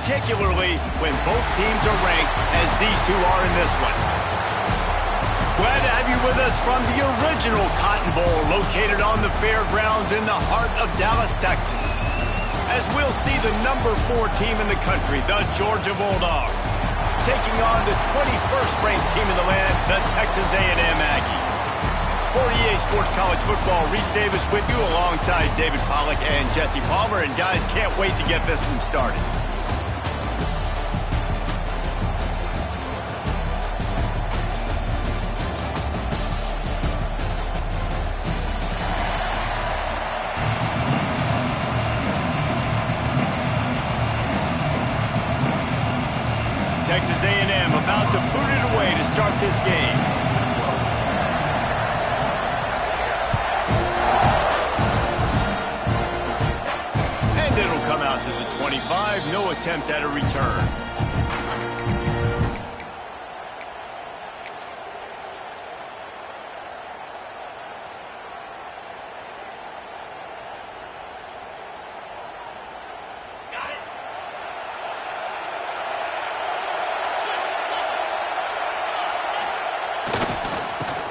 particularly when both teams are ranked as these two are in this one. Glad to have you with us from the original Cotton Bowl located on the fairgrounds in the heart of Dallas, Texas. As we'll see the number 4 team in the country, the Georgia Bulldogs, taking on the 21st ranked team in the land, the Texas A&M Aggies. 48 Sports College Football, Reese Davis with you alongside David Pollack and Jesse Palmer. And guys, can't wait to get this one started. Texas A&M about to boot it away to start this game. And it'll come out to the 25. No attempt at a return.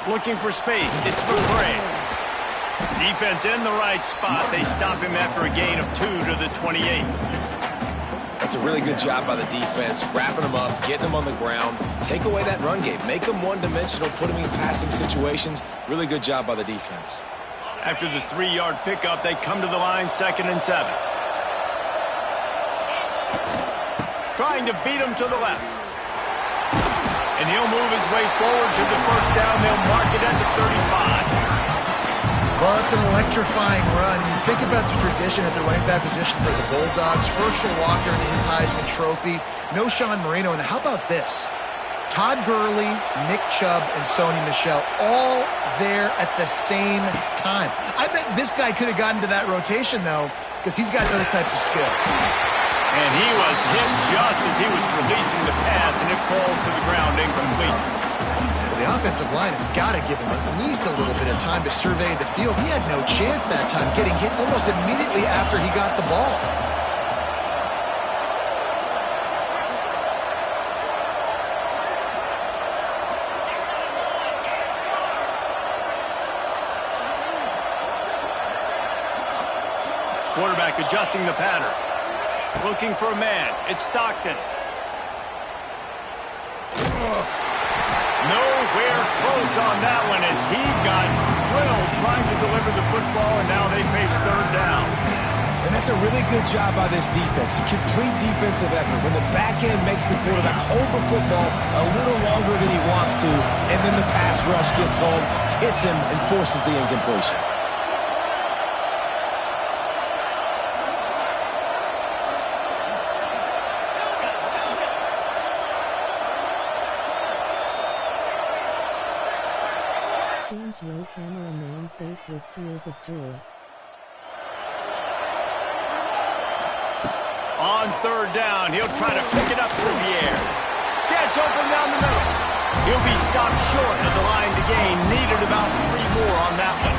Looking for space, it's McCray. Defense in the right spot. They stop him after a gain of 2 to the 28. That's a really good job by the defense, wrapping them up, getting them on the ground. Take away that run game. Make them one-dimensional, put them in passing situations. Really good job by the defense. After the 3-yard pickup, they come to the line, 2nd and 7. Trying to beat him to the left. And he'll move his way forward to the first down. They'll mark it at the 35. Well, it's an electrifying run. You think about the tradition at the running back position for the Bulldogs. Herschel Walker and his Heisman Trophy. No Sean Marino. And how about this? Todd Gurley, Nick Chubb, and Sony Michel all there at the same time. I bet this guy could have gotten to that rotation, though, because he's got those types of skills. And he was hit just as he was releasing the pass, and it falls to the ground incomplete. Well, the offensive line has got to give him at least a little bit of time to survey the field. He had no chance that time, getting hit almost immediately after he got the ball. Quarterback adjusting the pattern. Looking for a man. It's Stockton. Nowhere close on that one as he got drilled trying to deliver the football, and now they face 3rd down. And that's a really good job by this defense. A complete defensive effort. When the back end makes the quarterback hold the football a little longer than he wants to, and then the pass rush gets home, hits him, and forces the incompletion. Change low camera man face with tears of joy. On 3rd down, he'll try to pick it up through the air. Gets open down the middle. He'll be stopped short of the line to gain. Needed about 3 more on that one.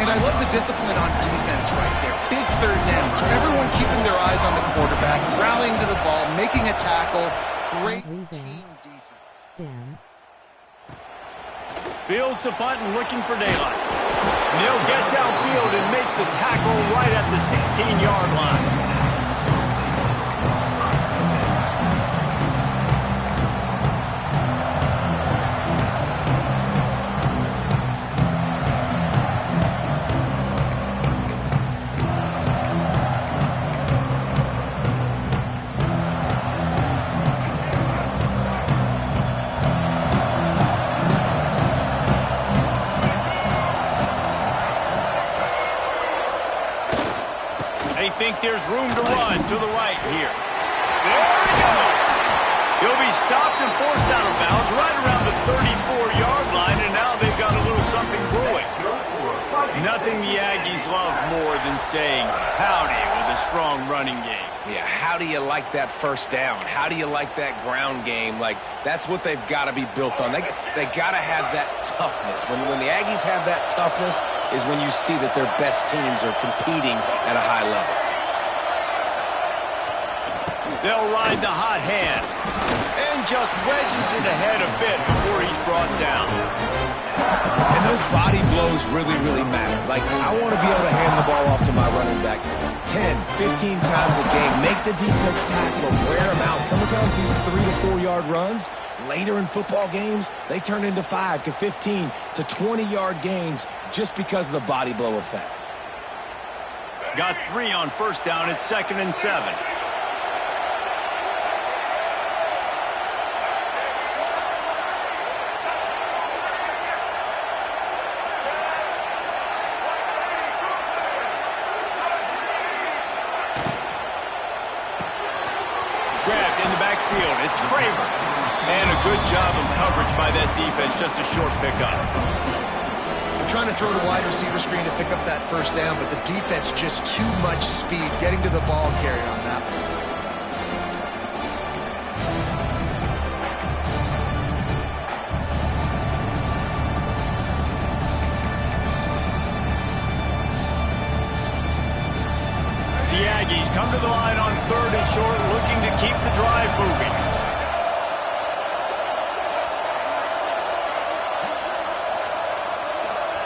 And I love the discipline on defense right there. Big 3rd down. So everyone keeping their eyes on the quarterback, rallying to the ball, making a tackle. Great team defense. Down. Fields the punt and looking for daylight. And he'll get downfield and make the tackle right at the 16-yard line. They think there's room to run to the right here. There he goes. He'll be stopped and forced out of bounds right around the 34-yard line, and now they've got a little something brewing. Nothing the Aggies love more than saying howdy with a strong running game. Yeah, how do you like that first down? How do you like that ground game? Like, that's what they've got to be built on. They got to have that toughness. When the Aggies have that toughness is when you see that their best teams are competing at a high level. They'll ride the hot hand. And just wedges it ahead a bit before he's brought down. And those body blows really, really matter. Like, I want to be able to hand the ball off to my running back 10, 15 times a game. Make the defense tackle them, wear them out. Sometimes these 3 to 4 yard runs, later in football games, they turn into 5 to 15 to 20 yard gains just because of the body blow effect. Got 3 on first down. It's 2nd and 7. It's Craver. And a good job of coverage by that defense. Just a short pickup. They're trying to throw the wide receiver screen to pick up that first down, but the defense just too much speed getting to the ball carrier on that one. The Aggies come to the line on 3rd and short, looking to keep the drive moving.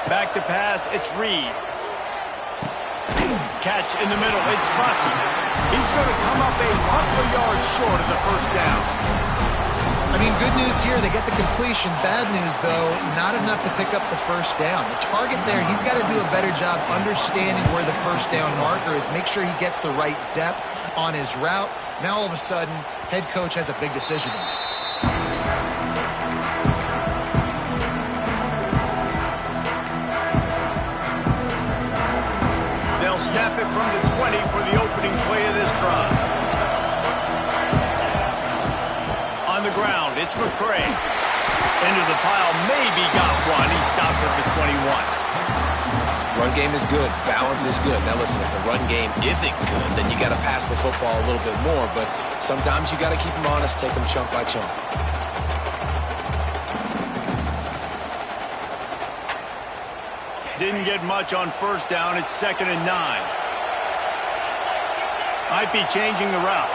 Back to pass, it's Reed. Catch in the middle, it's Bussey. He's going to come up a couple of yards short of the first down. I mean, good news here, they get the completion. Bad news, though, not enough to pick up the first down. The target there, he's got to do a better job understanding where the first down marker is, make sure he gets the right depth on his route. Now, all of a sudden, head coach has a big decision to make. They'll snap it from the 20 for the opening play of this drive. On the ground, it's McCray. Into the pile, maybe got one. He stopped at the 21. Run game is good. Balance is good. Now listen, if the run game isn't good, then you got to pass the football a little bit more. But sometimes you got to keep them honest, take them chunk by chunk. Didn't get much on first down. It's 2nd and 9. Might be changing the route.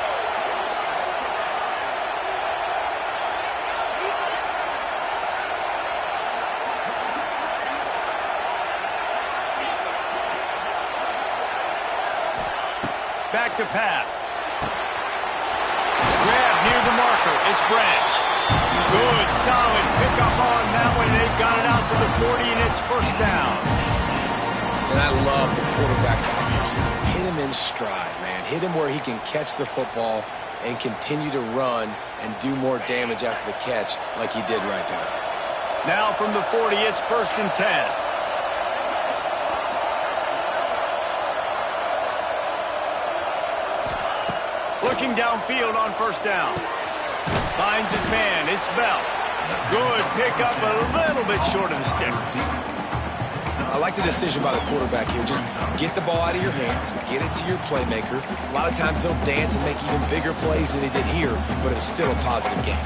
Back to pass. Grab near the marker. It's Branch. Good, solid pickup on that one. They've got it out to the 40, and it's first down. And I love the quarterback's accuracy. Hit him in stride, man. Hit him where he can catch the football and continue to run and do more damage after the catch like he did right there. Now from the 40, it's 1st and 10. Looking downfield on first down. Finds his man. It's Bell. Good pickup, a little bit short of the sticks. I like the decision by the quarterback here. Just get the ball out of your hands, get it to your playmaker. A lot of times he'll dance and make even bigger plays than he did here, but it was still a positive game.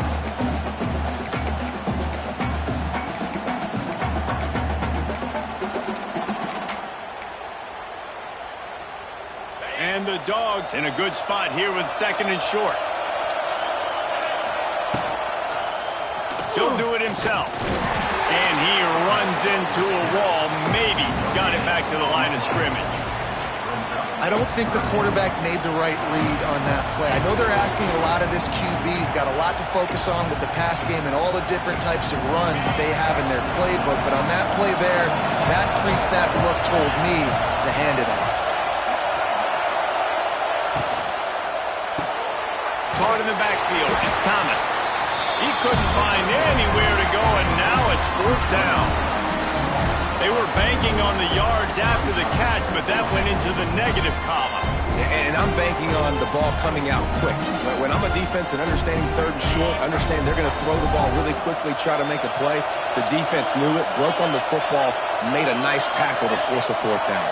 And the Dogs in a good spot here with 2nd and short. He'll do it himself. And he runs into a wall. Maybe got it back to the line of scrimmage. I don't think the quarterback made the right read on that play. I know they're asking a lot of this QB. He's got a lot to focus on with the pass game and all the different types of runs that they have in their playbook. But on that play there, that pre-snap look told me to hand it off. Caught in the backfield. It's Thomas. He couldn't find anywhere to go, and now it's 4th down. They were banking on the yards after the catch, but that went into the negative column. And I'm banking on the ball coming out quick. When I'm a defense and understanding 3rd and short, understand they're going to throw the ball really quickly, try to make a play. The defense knew it, broke on the football, made a nice tackle to force a 4th down.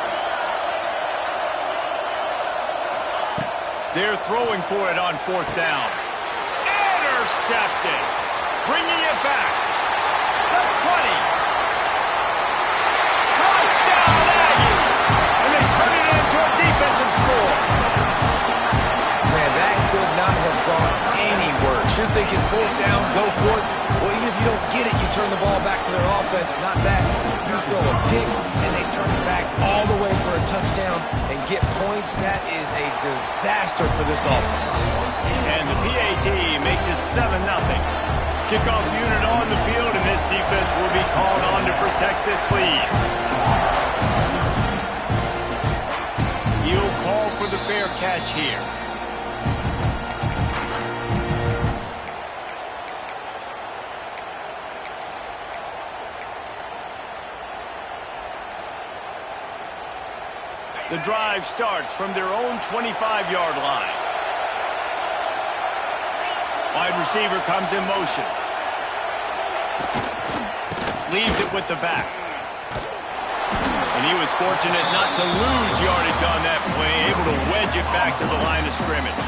They're throwing for it on 4th down. Intercepted. Bringing it back. The 20. Touchdown, Aggie. And they turn it into a defensive score. Man, that could not you're thinking fourth down, go for it. Well, even if you don't get it, you turn the ball back to their offense. Not that. You throw a pick, and they turn it back all the way for a touchdown and get points. That is a disaster for this offense. And the PAT makes it 7-0. Kickoff unit on the field, and this defense will be called on to protect this lead. He'll call for the fair catch here. The drive starts from their own 25-yard line. Wide receiver comes in motion. Leaves it with the back. And he was fortunate not to lose yardage on that play, able to wedge it back to the line of scrimmage.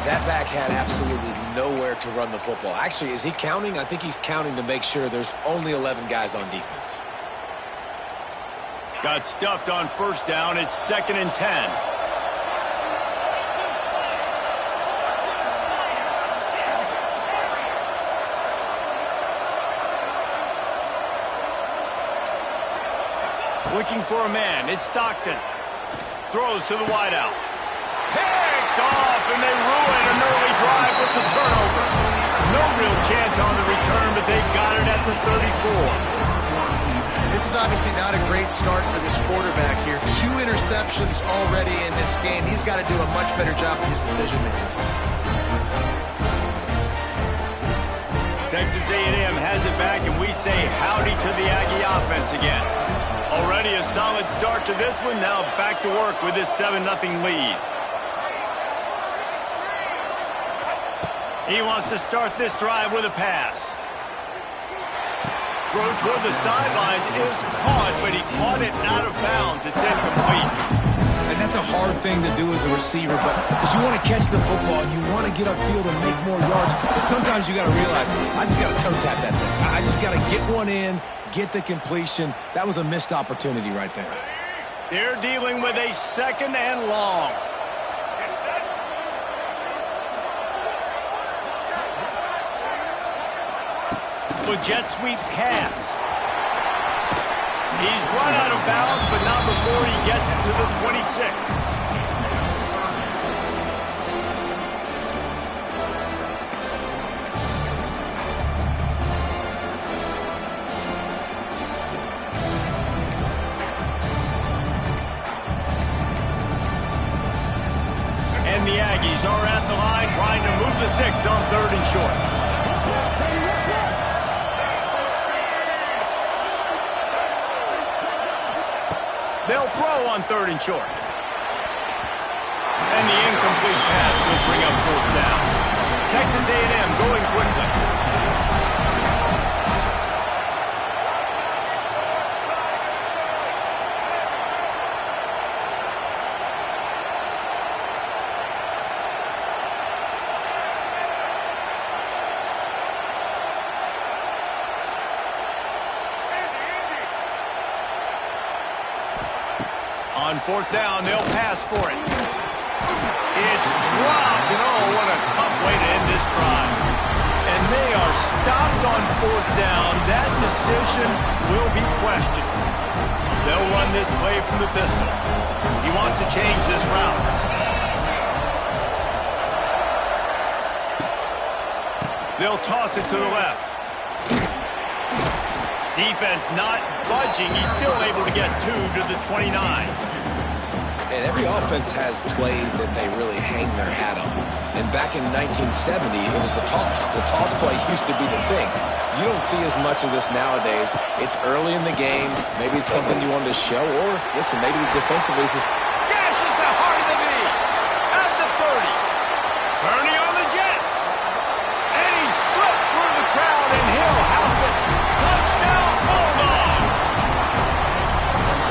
That back had absolutely nowhere to run the football. Actually, is he counting? I think he's counting to make sure there's only 11 guys on defense. Got stuffed on first down. It's 2nd and 10. Looking for a man. It's Stockton. Throws to the wideout. Picked off, and they ruin an early drive with the turnover. No real chance on the return, but they got it at the 34. This is obviously not a great start for this quarterback here. 2 interceptions already in this game. He's got to do a much better job with his decision-making. Texas A&M has it back, and we say howdy to the Aggie offense again. Already a solid start to this one. Now back to work with this 7-0 lead. He wants to start this drive with a pass. Throw toward the sidelines is caught, but he caught it out of bounds. It's incomplete. And that's a hard thing to do as a receiver, but because you want to catch the football, you want to get upfield and make more yards. But sometimes you got to realize, I just got to toe tap that thing. I just got to get one in, get the completion. That was a missed opportunity right there. They're dealing with a 2nd and long. A jet sweep pass. He's run out of bounds, but not before he gets it to the 26. And the Aggies are at the line trying to move the sticks on 3rd and short. They'll throw on 3rd and short. And the incomplete pass will bring up 4th down. Texas A&M going quickly. On 4th down, they'll pass for it. It's dropped, and oh, what a tough way to end this drive. And they are stopped on 4th down. That decision will be questioned. They'll run this play from the pistol. He wants to change this route. They'll toss it to the left. Defense not budging. He's still able to get 2 to the 29. And every offense has plays that they really hang their hat on. And back in 1970, it was the toss. The toss play used to be the thing. You don't see as much of this nowadays. It's early in the game. Maybe it's something you wanted to show. Or, listen, maybe defensively it's just... Gashes to heart of the knee. At the 30. Tourney on the Jets. And he slipped through the crowd, and he'll house it. Touchdown, Bulldogs.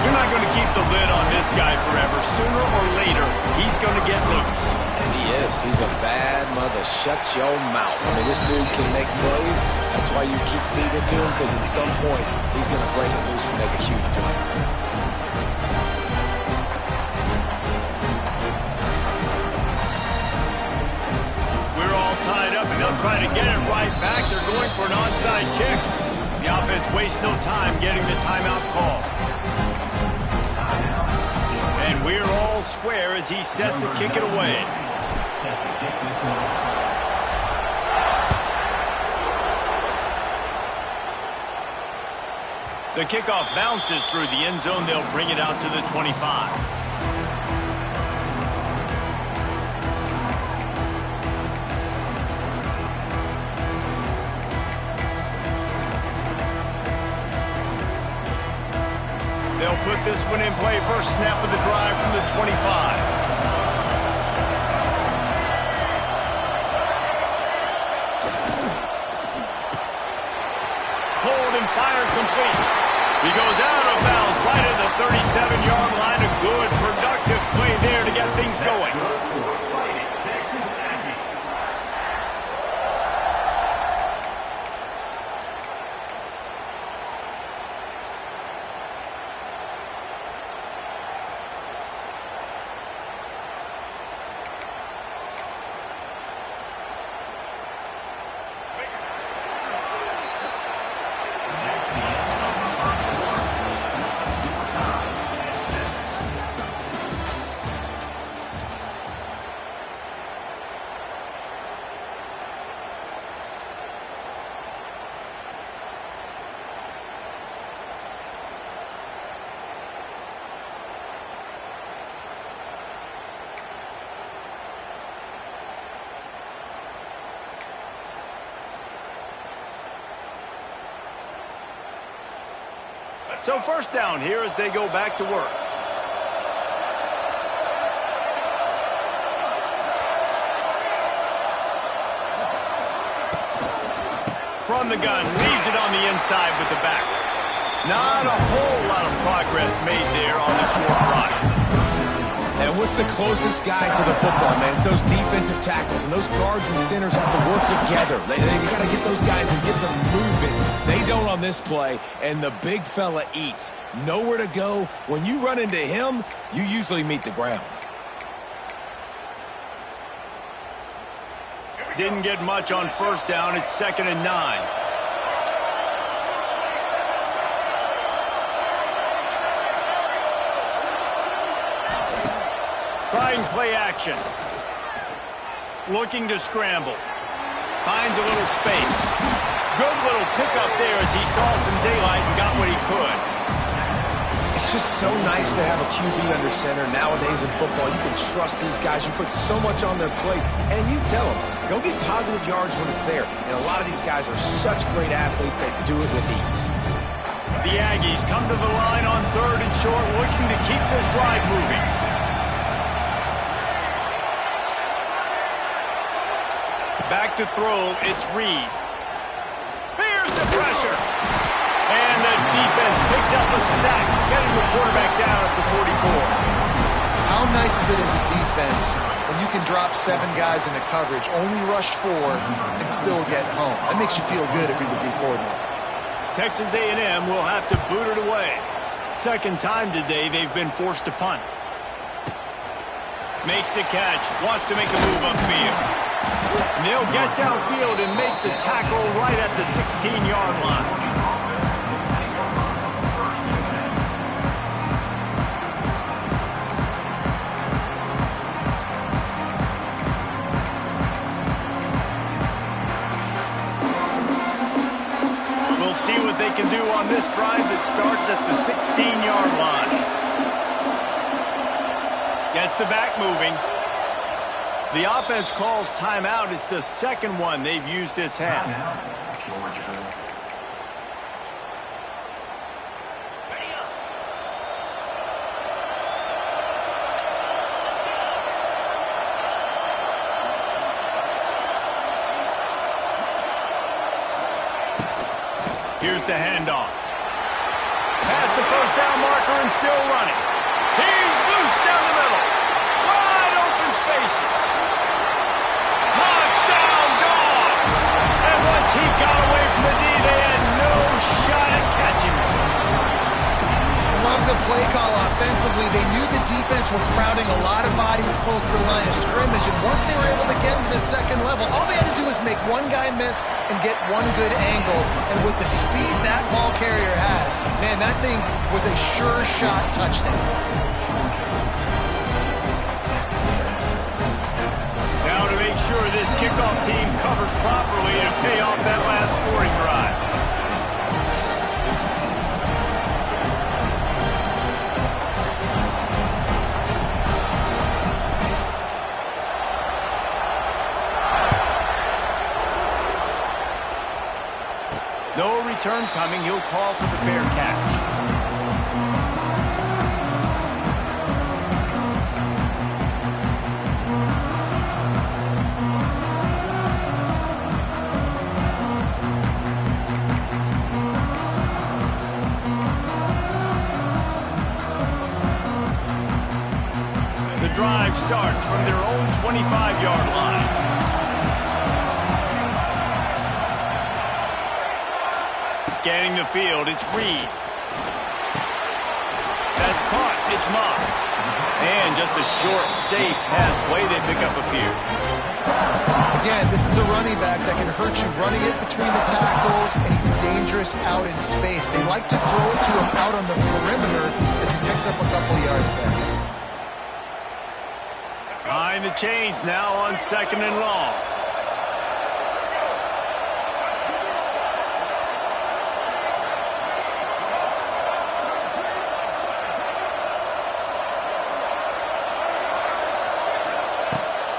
You're not going to keep the lid on this guy forever. Sooner or later, he's going to get loose. And he is. He's a bad mother. Shut your mouth. I mean, this dude can make plays. That's why you keep feeding to him, because at some point, he's going to break it loose and make a huge play. We're all tied up. up, and they'll try to get it right back. They're going for an onside kick. The offense wastes no time getting the timeout call. And we're all square as he's set to kick it away. The kickoff bounces through the end zone. They'll bring it out to the 25. They'll put this one in play. First snap of the drive from the 25. Hold and fire complete. He goes out of bounds right at the 37-yard line. A good, productive play there to get things going. So first down here as they go back to work. From the gun, leaves it on the inside with the back. Not a whole lot of progress made there on the short run. And what's the closest guy to the football, man? It's those defensive tackles, and those guards and centers have to work together. They got to get those guys and get some movement. They don't on this play, and the big fella eats. Nowhere to go. When you run into him, you usually meet the ground. Didn't get much on first down. It's 2nd and 9. Trying play action. Looking to scramble. Finds a little space. Good little pickup there as he saw some daylight and got what he could. It's just so nice to have a QB under center nowadays in football. You can trust these guys. You put so much on their plate, and you tell them, go get positive yards when it's there. And a lot of these guys are such great athletes that do it with ease. The Aggies come to the line on 3rd and short, looking to keep this drive moving. Back to throw, it's Reed. Here's the pressure. And the defense picks up a sack, getting the quarterback down at the 44. How nice is it as a defense when you can drop 7 guys into coverage, only rush 4, and still get home? That makes you feel good if you're the D coordinator. Texas A&M will have to boot it away. Second time today they've been forced to punt. Makes the catch, wants to make a move upfield. And they'll get downfield and make the tackle right at the 16-yard line. We'll see what they can do on this drive that starts at the 16-yard line. Gets the back moving. The offense calls timeout. It's the second one they've used this half. Here's the handoff. Past the first down marker and still running. He's loose down the middle. Wide open spaces. Touchdown, Dogs! And once he got away from the D, they had no shot at catching him. Love the play call offensively. They knew the defense were crowding a lot of bodies close to the line of scrimmage, and once they were able to get into the second level, all they had to do was make one guy miss and get one good angle. And with the speed that ball carrier has, man, that thing was a sure shot touchdown. Now to make sure this kickoff team covers properly to pay off that last scoring drive. No return coming. He'll call for the fair catch. The drive starts from their own 25-yard line. Scanning the field, it's Reed. That's caught, it's Moss. And just a short, safe pass play, they pick up a few. Again, this is a running back that can hurt you running it between the tackles, and he's dangerous out in space. They like to throw it to him out on the perimeter as he picks up a couple yards there. Behind the chains now on 2nd and long.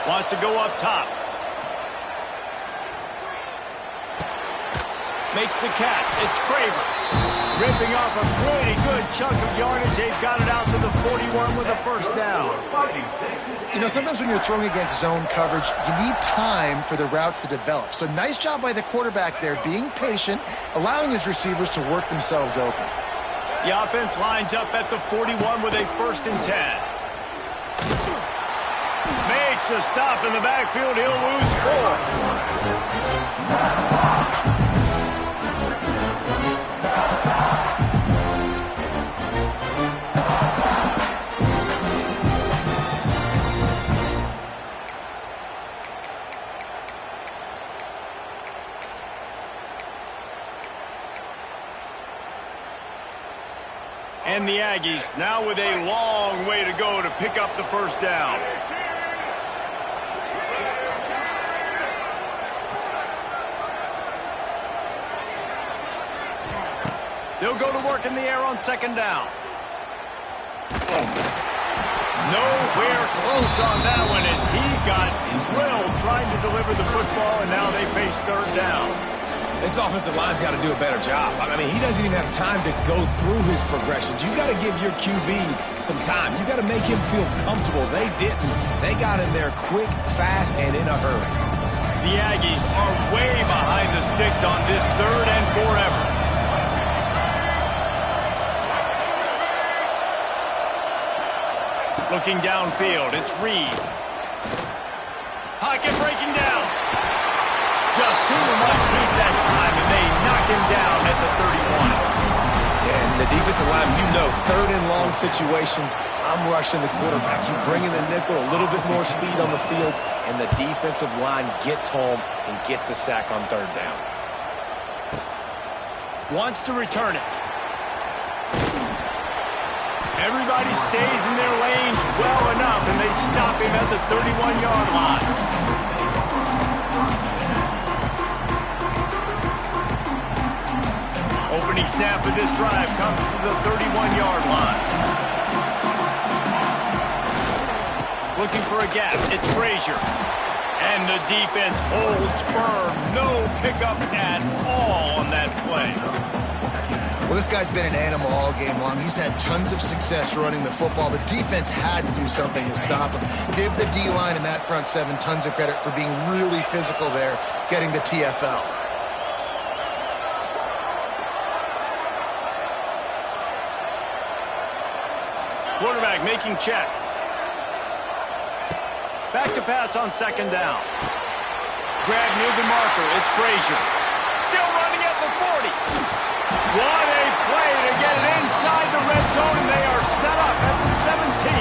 Wants to go up top. Makes the catch. It's Craver. Ripping off a pretty good chunk of yardage. They've got it out to the 41 with a first down. You know, sometimes when you're throwing against zone coverage, you need time for the routes to develop. So nice job by the quarterback there, being patient, allowing his receivers to work themselves open. The offense lines up at the 41 with a 1st and 10. Makes a stop in the backfield. He'll lose 4. And the Aggies now with a long way to go to pick up the first down. They'll go to work in the air on 2nd down. Nowhere close on that one as he got drilled trying to deliver the football, and now they face 3rd down. This offensive line's got to do a better job. I mean, he doesn't even have time to go through his progressions. You've got to give your QB some time. You've got to make him feel comfortable. They didn't. They got in there quick, fast, and in a hurry. The Aggies are way behind the sticks on this 3rd and 4 effort. Looking downfield, it's Reed. Pocket breaking down. Just too much heat that time, and they knock him down at the 31. Yeah, and the defensive line, you know, 3rd and long situations, I'm rushing the quarterback. You bring in the nickel, a little bit more speed on the field, and the defensive line gets home and gets the sack on 3rd down. Wants to return it. Everybody stays in their lanes well enough, and they stop him at the 31-yard line. Opening snap of this drive comes from the 31-yard line. Looking for a gap. It's Frazier. And the defense holds firm. No pickup at all on that play. Well, this guy's been an animal all game long. He's had tons of success running the football. The defense had to do something to stop him. Give the D-line and that front 7 tons of credit for being really physical there, getting the TFL. Quarterback making checks. Back to pass on 2nd down. Grab near the marker. It's Frazier. Still running at the 40. What a play to get it inside the red zone, and they are set up at the 17.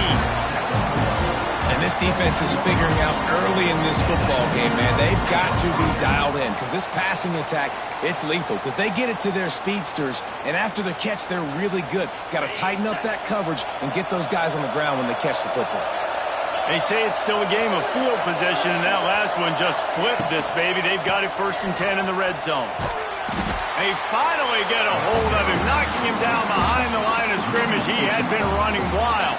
And this defense is figuring out early in this football game, man. They've got to be dialed in because this passing attack, it's lethal because they get it to their speedsters, and after the catch, they're really good. Got to tighten up that coverage and get those guys on the ground when they catch the football. They say it's still a game of field position, and that last one just flipped this baby. They've got it 1st and 10 in the red zone. They finally get a hold of him, knocking him down behind the line of scrimmage. He had been running wild.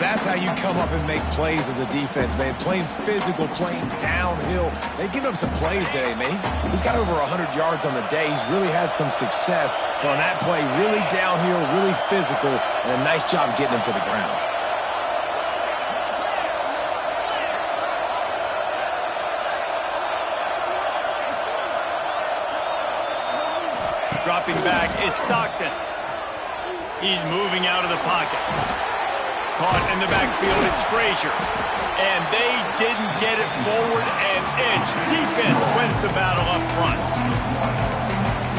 That's how you come up and make plays as a defense, man. Playing physical, playing downhill. They've given up some plays today, man. He's got over 100 yards on the day. He's really had some success on that play. Really downhill, really physical, and a nice job getting him to the ground. Dropping back, it's Stockton. He's moving out of the pocket. Caught in the backfield, it's Frazier. And they didn't get it forward an inch. Defense wins the battle up front.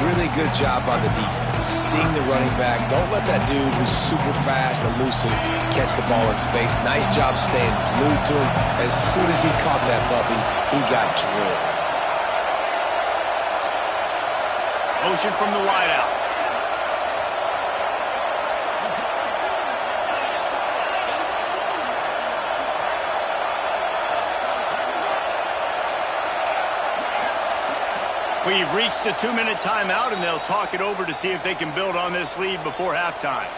Really good job by the defense. Seeing the running back. Don't let that dude who's super fast, elusive, catch the ball in space. Nice job staying glued to him. As soon as he caught that puppy, he got drilled. Motion from the wideout. We've reached the 2-minute timeout, and they'll talk it over to see if they can build on this lead before halftime.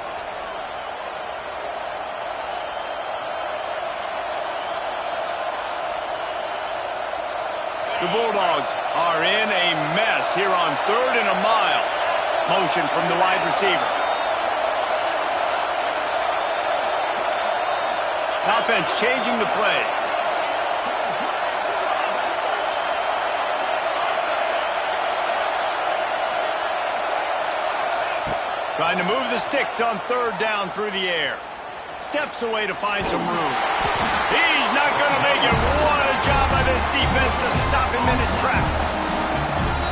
The Bulldogs are in a mess here on 3rd and a mile. Motion from the wide receiver. Offense changing the play. Trying to move the sticks on 3rd down through the air. Steps away to find some room. He's not going to make it. What a job by this defense to stop him in his tracks.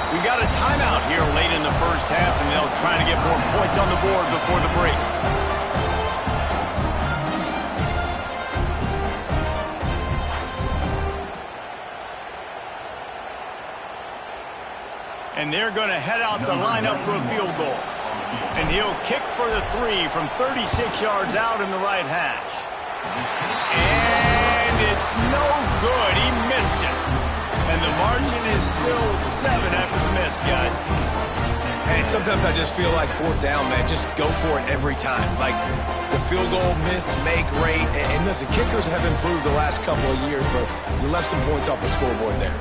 We got a timeout here late in the first half, and they'll try to get more points on the board before the break. And they're going to head out to line up for a field goal. And he'll kick for the 3 from 36 yards out in the right hash. And it's no good. He missed it. And the margin is still 7 after the miss, guys. Hey, sometimes I just feel like 4th down, man. Just go for it every time. Like the field goal, miss, make, rate. And listen, kickers have improved the last couple of years, but you left some points off the scoreboard there.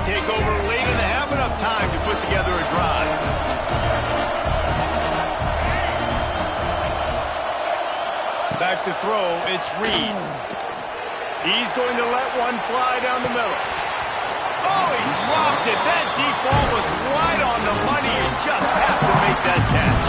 Take over late in the half, enough time to put together a drive. Back to throw, it's Reed. He's going to let one fly down the middle. Oh, he dropped it. That deep ball was right on the money. You just have to make that catch.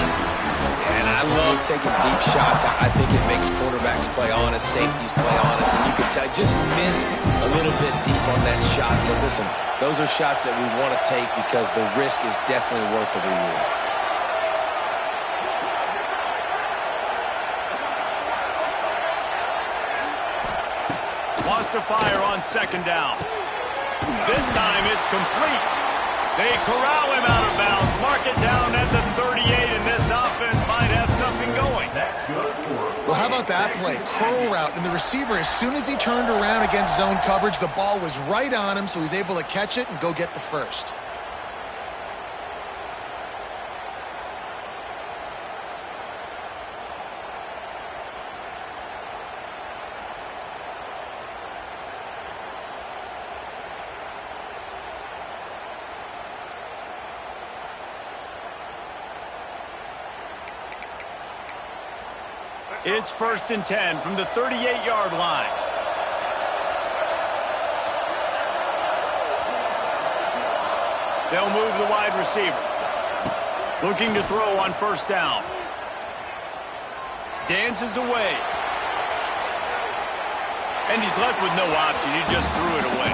And I love taking deep shots. I think it makes quarterbacks play honest, safeties play honest, and you can tell just missed a little bit deep on that shot. But listen, those are shots that we want to take because the risk is definitely worth the reward. Lost to fire on 2nd down. This time it's complete. They corral him out of bounds, mark it down at the 38, and this offense might have something going. Well, how about that play? Curl route, and the receiver, as soon as he turned around against zone coverage, the ball was right on him, so he's able to catch it and go get the first. It's 1st and 10 from the 38-yard line. They'll move the wide receiver. Looking to throw on 1st down. Dances away. And he's left with no option. He just threw it away.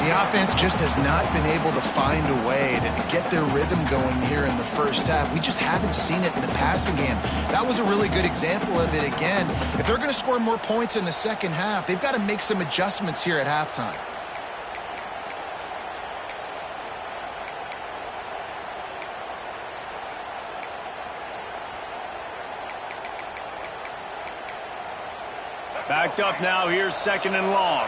The offense just has not been able to find a way to get their rhythm going here in the first half. We just haven't seen it in the passing game. That was a really good example of it again. If they're going to score more points in the second half, they've got to make some adjustments here at halftime. Backed up now, here's 2nd and long.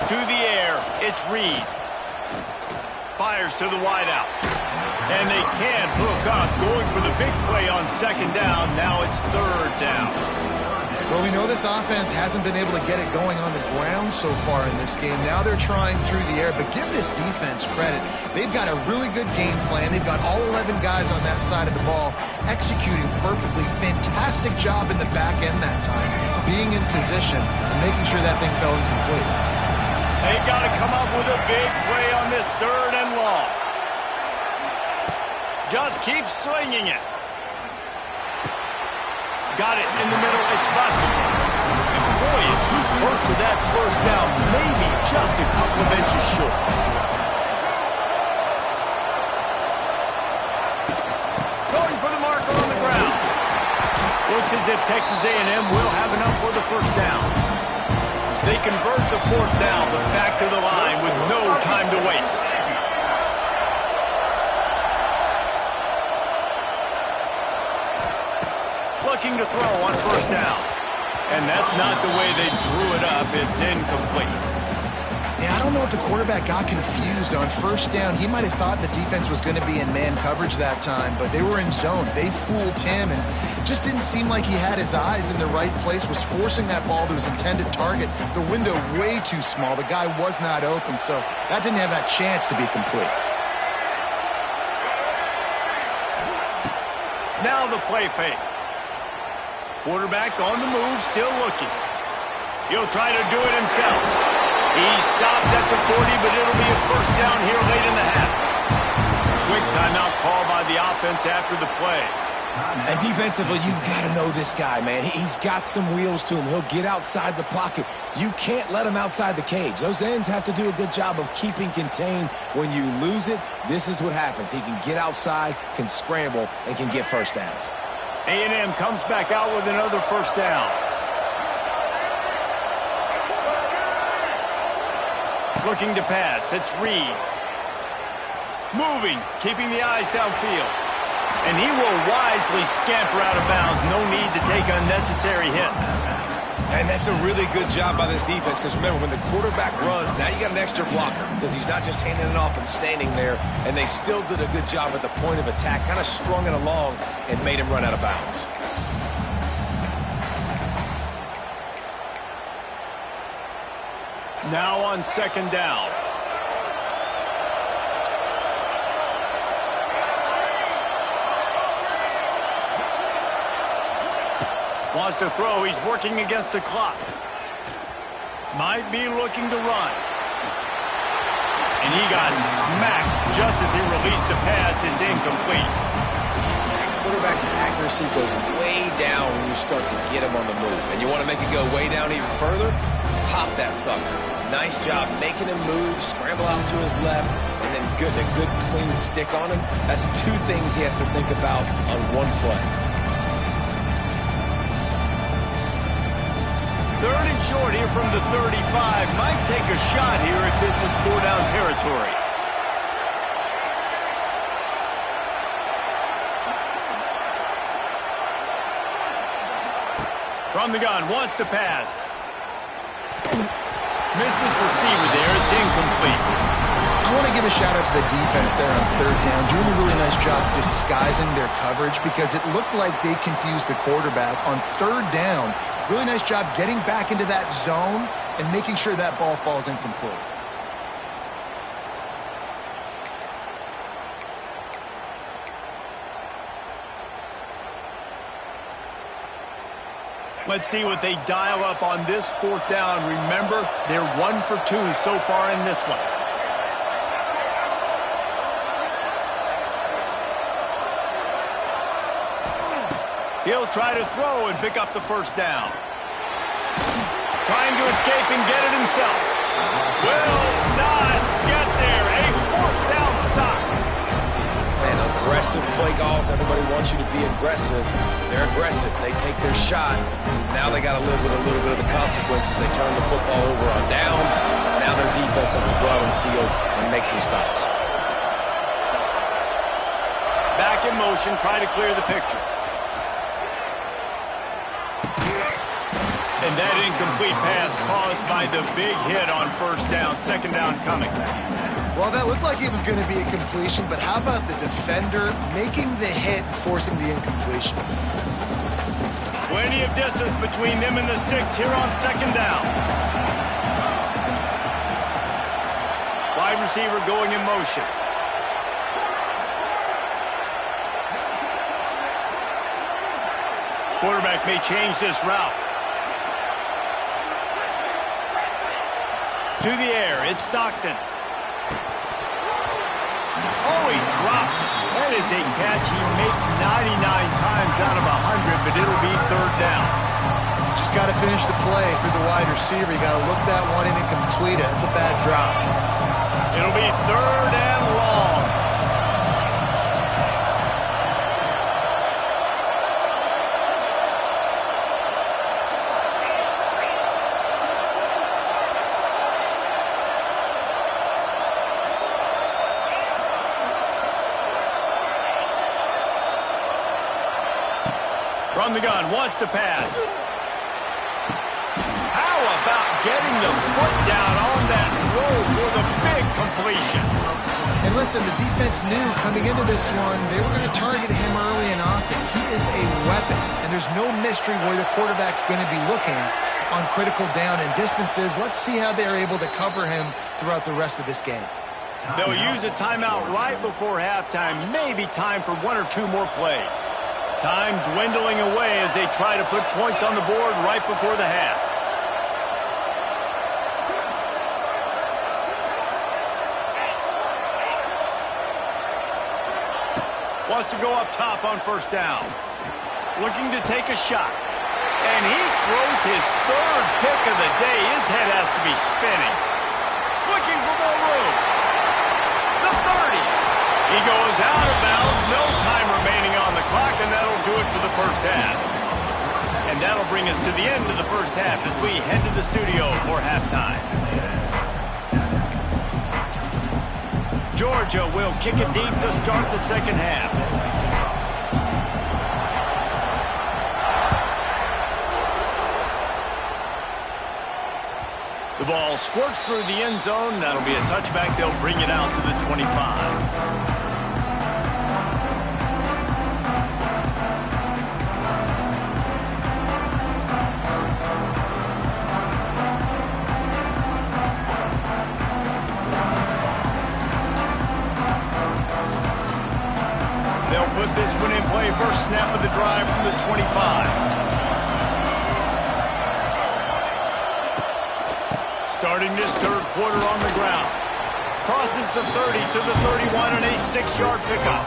To the air, it's Reed. Fires to the wideout. And they can't hook up, going for the big play on 2nd down. Now it's 3rd down. Well, we know this offense hasn't been able to get it going on the ground so far in this game. Now they're trying through the air, but give this defense credit. They've got a really good game plan. They've got all 11 guys on that side of the ball executing perfectly. Fantastic job in the back end that time, being in position and making sure that thing fell incomplete. They got to come up with a big play on this 3rd and long. Just keep swinging it. Got it in the middle. It's Bussey. And boy, is he close to that 1st down. Maybe just a couple of inches short. Going for the marker on the ground. Looks as if Texas A&M will have enough for the 1st down. They convert the 4th down, but back to the line with no time to waste. Looking to throw on 1st down. And that's not the way they drew it up. It's incomplete. Yeah, I don't know if the quarterback got confused on 1st down. He might have thought the defense was going to be in man coverage that time, but they were in zone. They fooled him and just didn't seem like he had his eyes in the right place, was forcing that ball to his intended target. The window way too small. The guy was not open, so that didn't have that chance to be complete. Now the play fake. Quarterback on the move, still looking. He'll try to do it himself. He stopped at the 40, but it'll be a 1st down here late in the half. Quick timeout call by the offense after the play. And defensively, you've got to know this guy, man. He's got some wheels to him. He'll get outside the pocket. You can't let him outside the cage. Those ends have to do a good job of keeping contained. When you lose it, this is what happens. He can get outside, can scramble, and can get 1st downs. A&M comes back out with another 1st down. Looking to pass. It's Reed. Moving, keeping the eyes downfield. And he will wisely scamper out of bounds. No need to take unnecessary hits. And that's a really good job by this defense, because remember, when the quarterback runs, now you got an extra blocker, because he's not just handing it off and standing there, and they still did a good job at the point of attack, kind of strung it along and made him run out of bounds. Now on 2nd down. Wants to throw. He's working against the clock. Might be looking to run. And he got smacked just as he released the pass. It's incomplete. Quarterback's accuracy goes way down when you start to get him on the move. And you want to make it go way down even further? Pop that sucker. Nice job making him move, scramble out to his left, and then a good clean stick on him. That's 2 things he has to think about on 1 play. 3rd and short here from the 35. Might take a shot here if this is 4-down territory. From the gun, wants to pass. Missed his receiver there. It's incomplete. I want to give a shout out to the defense there on 3rd down, doing a really nice job disguising their coverage, because it looked like they confused the quarterback on 3rd down. Really nice job getting back into that zone and making sure that ball falls incomplete. Let's see what they dial up on this 4th down. Remember, they're 1 for 2 so far in this one. He'll try to throw and pick up the first down. Trying to escape and get it himself. Will not get there. A fourth down stop. Man, aggressive play calls. Everybody wants you to be aggressive. They're aggressive. They take their shot. Now they got to live with a little bit of the consequences. They turn the football over on downs. Now their defense has to go out on the field and make some stops. Back in motion, try to clear the picture. And that incomplete pass caused by the big hit on first down. Second down coming. Well, that looked like it was going to be a completion, but how about the defender making the hit, forcing the incompletion? Plenty of distance between them and the sticks here on second down. Wide receiver going in motion. Quarterback may change this route. To the air, it's Stockton. Oh, he drops it. That is a catch he makes 99 times out of 100, but it'll be third down. Just got to finish the play for the wide receiver. You got to look that one in and complete it. It's a bad drop. It'll be third and long. From the gun, wants to pass. How about getting the foot down on that throw for the big completion? And listen, the defense knew coming into this one, they were going to target him early and often. He is a weapon, and there's no mystery where the quarterback's going to be looking on critical down and distances. Let's see how they're able to cover him throughout the rest of this game. They'll use a timeout right before halftime. Maybe time for one or two more plays. Time dwindling away as they try to put points on the board right before the half. Wants to go up top on first down. Looking to take a shot. And he throws his third pick of the day. His head has to be spinning. Looking for more room. The 30. He goes out of bounds. No time remaining on the clock, and that'll do it for the first half. And that'll bring us to the end of the first half as we head to the studio for halftime. Georgia will kick it deep to start the second half. The ball squirts through the end zone. That'll be a touchback. They'll bring it out to the 25. They'll put this one in play. First snap of the drive from the 25. Starting this third quarter on the ground. Crosses the 30 to the 31 and a 6-yard pickup.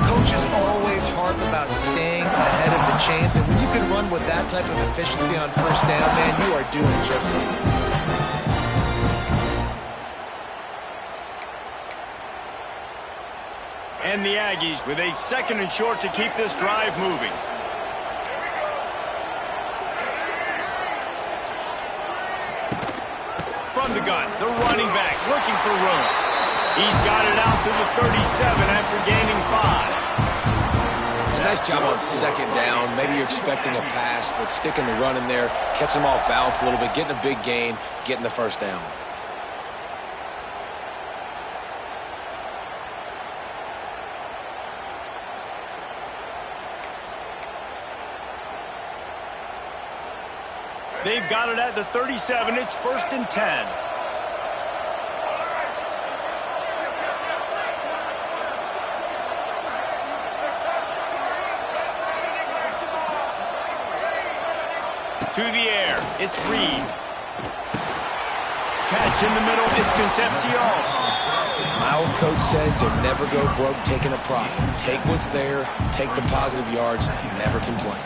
Coaches always harp about staying ahead of the chains, and when you can run with that type of efficiency on first down, man, you are doing just that. And the Aggies with a second and short to keep this drive moving. From the gun, the running back looking for room. He's got it out to the 37 after gaining 5. Nice job on second down. Maybe you're expecting a pass, but sticking the run in there, catching them off balance a little bit, getting a big gain, getting the first down. They've got it at the 37. It's first and 10. To the air. It's Reed. Catch in the middle. It's Concepcion. My old coach said you'll never go broke taking a profit. Take what's there, take the positive yards, and never complain.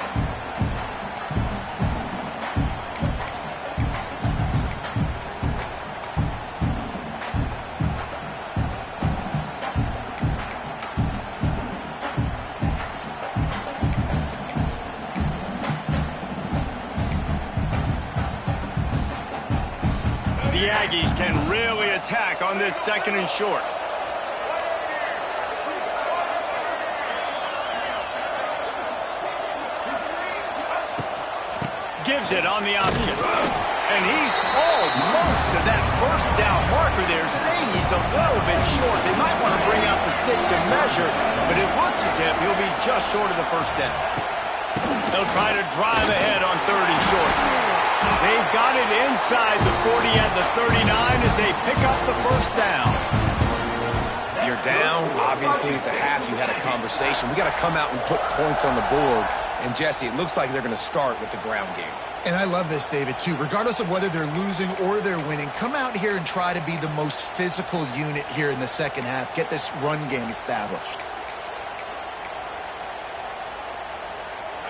The Aggies can really attack on this 2nd and short. Gives it on the option. And he's almost to that 1st down marker there, saying he's a little bit short. They might want to bring out the sticks and measure, but it looks as if he'll be just short of the 1st down. They'll try to drive ahead on 3rd and short. They've got it inside the 40 at the 39 as they pick up the 1st down. You're down. Obviously, at the half, you had a conversation. We got to come out and put points on the board. And, Jesse, it looks like they're going to start with the ground game. And I love this, David, too. Regardless of whether they're losing or they're winning, come out here and try to be the most physical unit here in the 2nd half. Get this run game established.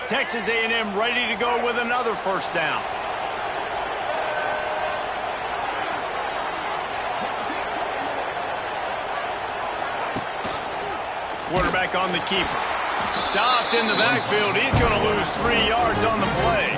Texas A&M ready to go with another 1st down. Quarterback on the keeper. Stopped in the backfield. He's going to lose 3 yards on the play.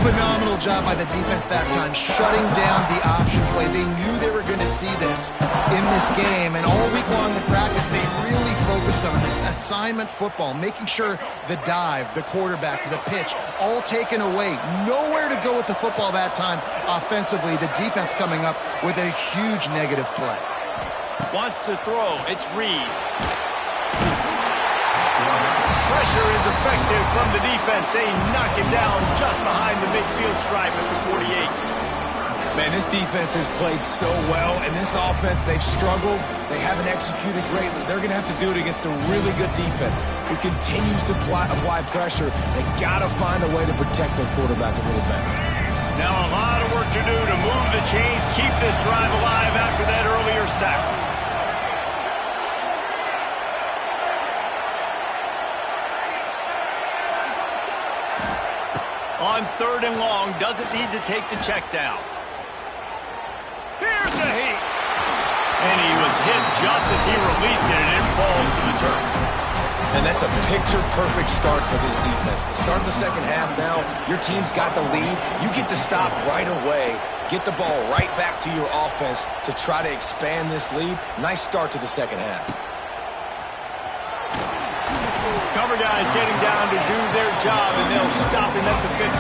Phenomenal job by the defense that time, shutting down the option play. They knew they were going to see this in this game, and all week long in practice, they really focused on this assignment football, making sure the dive, the quarterback, the pitch, all taken away. Nowhere to go with the football that time offensively. The defense coming up with a huge negative play. Wants to throw. It's Reed. Pressure is effective from the defense. They knock him down just behind the midfield stripe at the 48. Man, this defense has played so well, and this offense, they've struggled. They haven't executed greatly. They're going to have to do it against a really good defense who continues to apply pressure. They got to find a way to protect their quarterback a little better. Now a lot of work to do to move the chains, keep this drive alive after that earlier sack. On 3rd and long, doesn't need to take the check down. Here's a heat. And he was hit just as he released it, and it falls to the turf. And that's a picture-perfect start for this defense. To start the 2nd half now, your team's got the lead. You get to stop right away, get the ball right back to your offense to try to expand this lead. Nice start to the 2nd half. Cover guys getting down to do their job, and they'll stop him at the 15.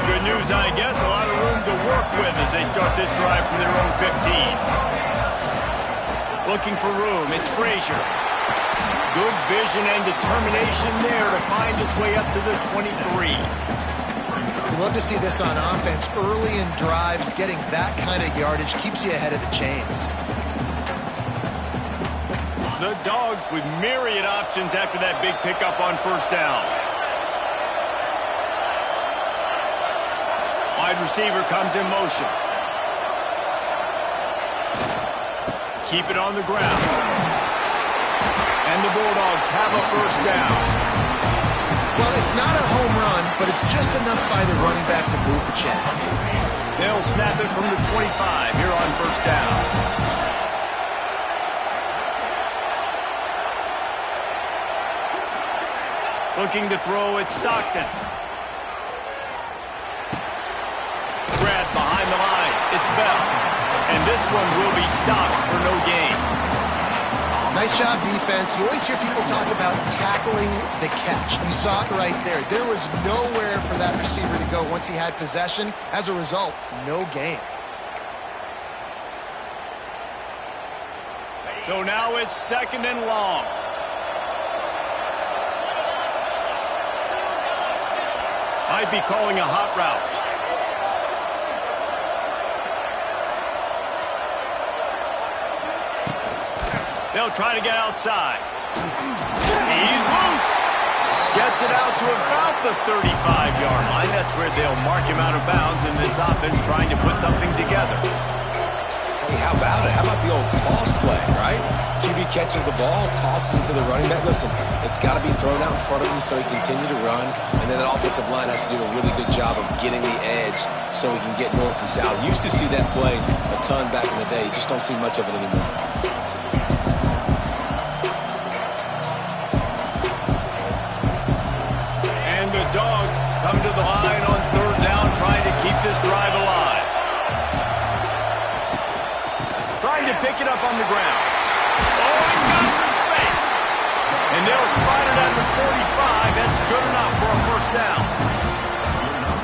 Good news, I guess. A lot of room to work with as they start this drive from their own 15. Looking for room. It's Frazier. Good vision and determination there to find his way up to the 23. We love to see this on offense. Early in drives, getting that kind of yardage keeps you ahead of the chains. The Dogs with myriad options after that big pickup on 1st down. Wide receiver comes in motion. Keep it on the ground. And the Bulldogs have a 1st down. Well, it's not a home run, but it's just enough by the running back to move the chains. They'll snap it from the 25 here on 1st down. Looking to throw at Stockton. Grab behind the line. It's Bell. And this one will be stopped for no gain. Nice job, defense. You always hear people talk about tackling the catch. You saw it right there. There was nowhere for that receiver to go once he had possession. As a result, no gain. So now it's 2nd and long. Might be calling a hot route. They'll try to get outside. He's loose. Gets it out to about the 35-yard line. That's where they'll mark him out of bounds in this offense trying to put something together. Hey, how about it? How about the old toss play, right? QB catches the ball, tosses it to the running back. Listen, it's got to be thrown out in front of him so he can continue to run. And then the offensive line has to do a really good job of getting the edge so he can get north and south. You used to see that play a ton back in the day. You just don't see much of it anymore. And the Dogs come to the line on third down, trying to keep this drive alive. Trying to pick it up on the ground. Oh, he's got some space. And they'll spot it at the 45. That's good enough for a first down.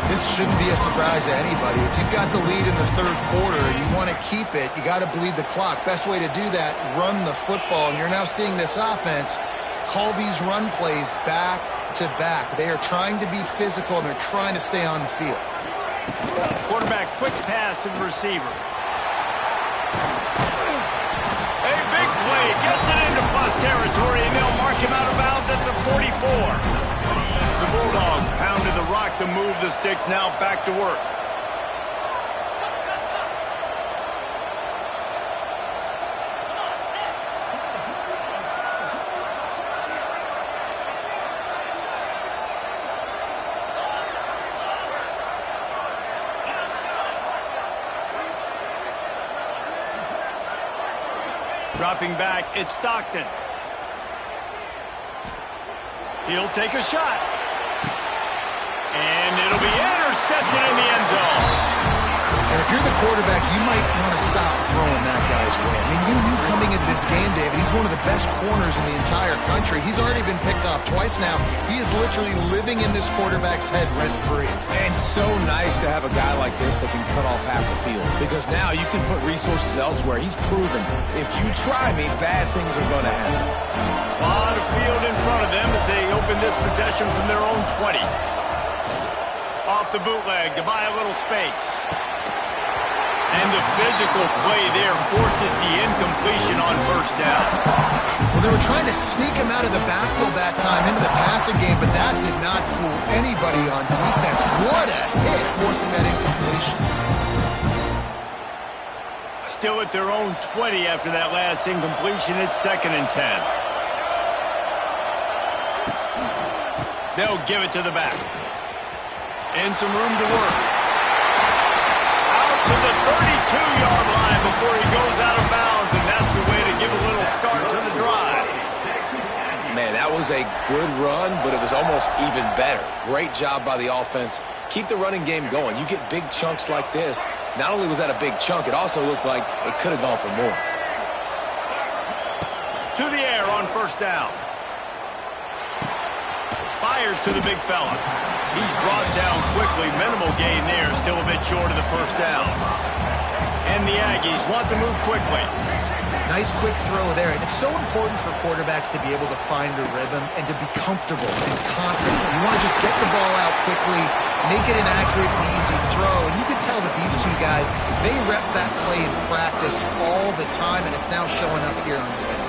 This shouldn't be a surprise to anybody. If you've got the lead in the third quarter and you want to keep it, you got to bleed the clock. Best way to do that, run the football. And you're now seeing this offense call these run plays back to back. They are trying to be physical, and they're trying to stay on the field. Quarterback, quick pass to the receiver. A big play, gets it into plus territory, and they'll mark him out of bounds at the 44. The Bulldogs pounded the rock to move the sticks, now back to work. Dropping back, it's Stockton. He'll take a shot. And it'll be intercepted in the end zone. And if you're the quarterback, you might want to stop throwing that guy's way. I mean, you knew coming into this game, David, he's one of the best corners in the entire country. He's already been picked off twice now. He is literally living in this quarterback's head rent-free. And so nice to have a guy like this that can cut off half the field. Because now you can put resources elsewhere. He's proven if you try me, bad things are going to happen. A lot of field in front of them as they open this possession from their own 20. Off the bootleg to buy a little space. And the physical play there forces the incompletion on first down. Well, they were trying to sneak him out of the backfield that time into the passing game, but that did not fool anybody on defense. What a hit, forcing that incompletion. Still at their own 20 after that last incompletion. It's 2nd and 10. They'll give it to the back. And some room to work. Out to the 32-yard line before he goes out of bounds, and that's the way to give a little start to the drive. Man, that was a good run, but it was almost even better. Great job by the offense. Keep the running game going. You get big chunks like this. Not only was that a big chunk, it also looked like it could have gone for more. To the air on first down. Fires to the big fella. He's brought down quickly. Minimal gain there. Still a bit short of the first down. And the Aggies want to move quickly. Nice quick throw there. And it's so important for quarterbacks to be able to find a rhythm and to be comfortable and confident. You want to just get the ball out quickly, make it an accurate and easy throw. And you can tell that these two guys, they rep that play in practice all the time, and it's now showing up here on the video.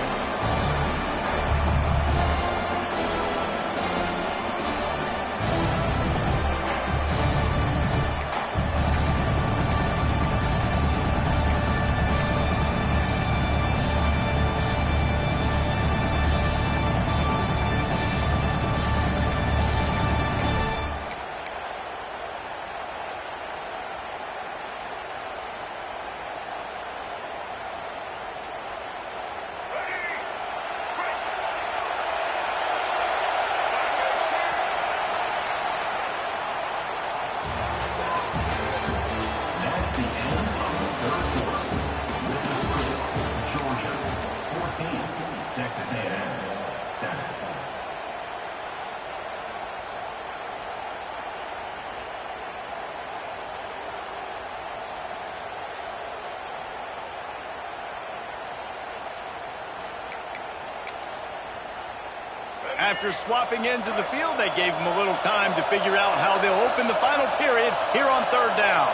After swapping ends of the field, they gave them a little time to figure out how they'll open the final period here on third down.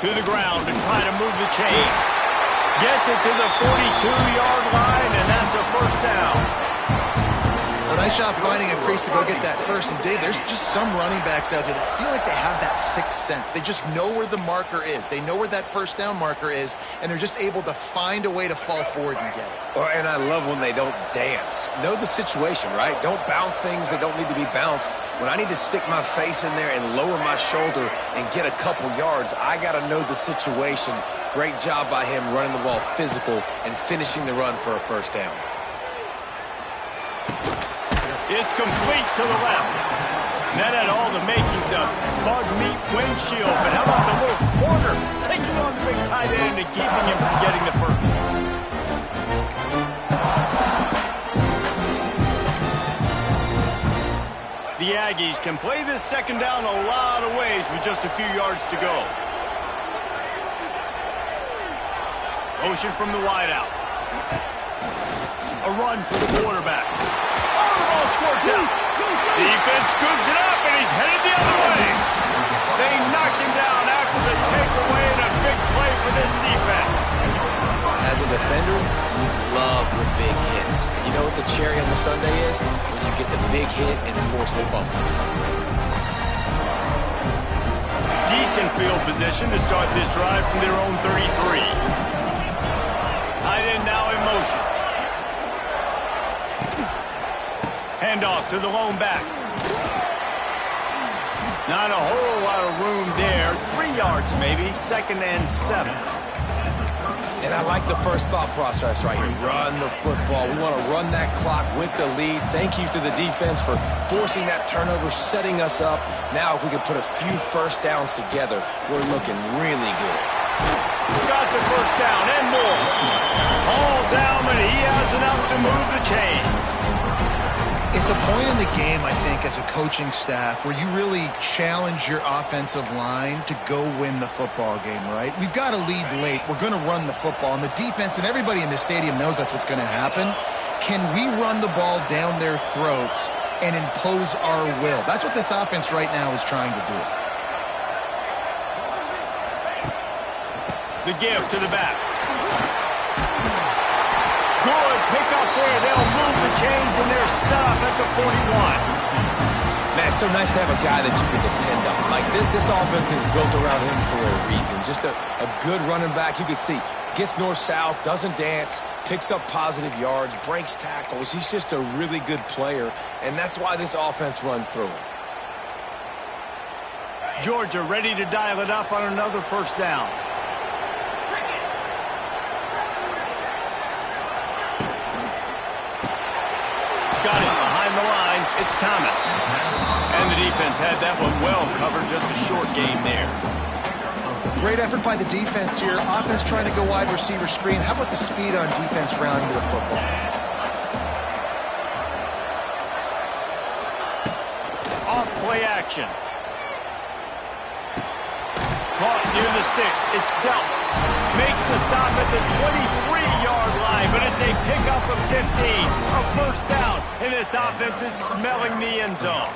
To the ground to try to move the chains. Gets it to the 42-yard line, and that's a first down. A nice job finding a crease to go get that first. And Dave, there's just some running backs out there that feel like they have that sixth sense. They just know where the marker is. They know where that first down marker is, and they're just able to find a way to fall forward and get it. And I love when they don't dance. Know the situation, right? Don't bounce things that don't need to be bounced. When I need to stick my face in there and lower my shoulder and get a couple yards, I got to know the situation. Great job by him running the ball physical and finishing the run for a first down. It's complete to the left. That had all the makings of bug meat windshield. But how about the little corner taking on the big tight end and keeping him from getting the first? The Aggies can play this second down a lot of ways with just a few yards to go. Motion from the wideout. A run for the quarterback. Oh, the ball squirts out. The defense scoops it up, and he's headed the other way. They knocked him down after the takeaway, and a big play for this defense. As a defender, you love the big hits. And you know what the cherry on the sundae is? When you get the big hit and force the fumble. Decent field position to start this drive from their own 33. Tight end now in motion. Handoff to the lone back. Not a whole lot of room there. 3 yards maybe, 2nd and 7. And I like the first thought process right here. Run the football. We want to run that clock with the lead. Thank you to the defense for forcing that turnover, setting us up. Now if we can put a few first downs together, we're looking really good. Got the first down and more. All down, but he has enough to move the chains. It's a point in the game, I think, as a coaching staff where you really challenge your offensive line to go win the football game, right? We've got to lead late. We're going to run the football. And the defense and everybody in the stadium knows that's what's going to happen. Can we run the ball down their throats and impose our will? That's what this offense right now is trying to do. The give to the back. Good pick up there. They'll move the chains, and they're set up at the 41. Man, it's so nice to have a guy that you can depend on. Like, this offense is built around him for a reason. Just a good running back. You can see, gets north-south, doesn't dance, picks up positive yards, breaks tackles. He's just a really good player, and that's why this offense runs through him. Georgia ready to dial it up on another first down. Got it behind the line. It's Thomas. And the defense had that one well covered. Just a short game there. Great effort by the defense here. Offense trying to go wide receiver screen. How about the speed on defense rounding to the football? Off play action. Caught near the sticks. It's Gelt. Makes the stop at the 23-yard line, but it's a pickup of 15. A first down, and this offense is smelling the end zone.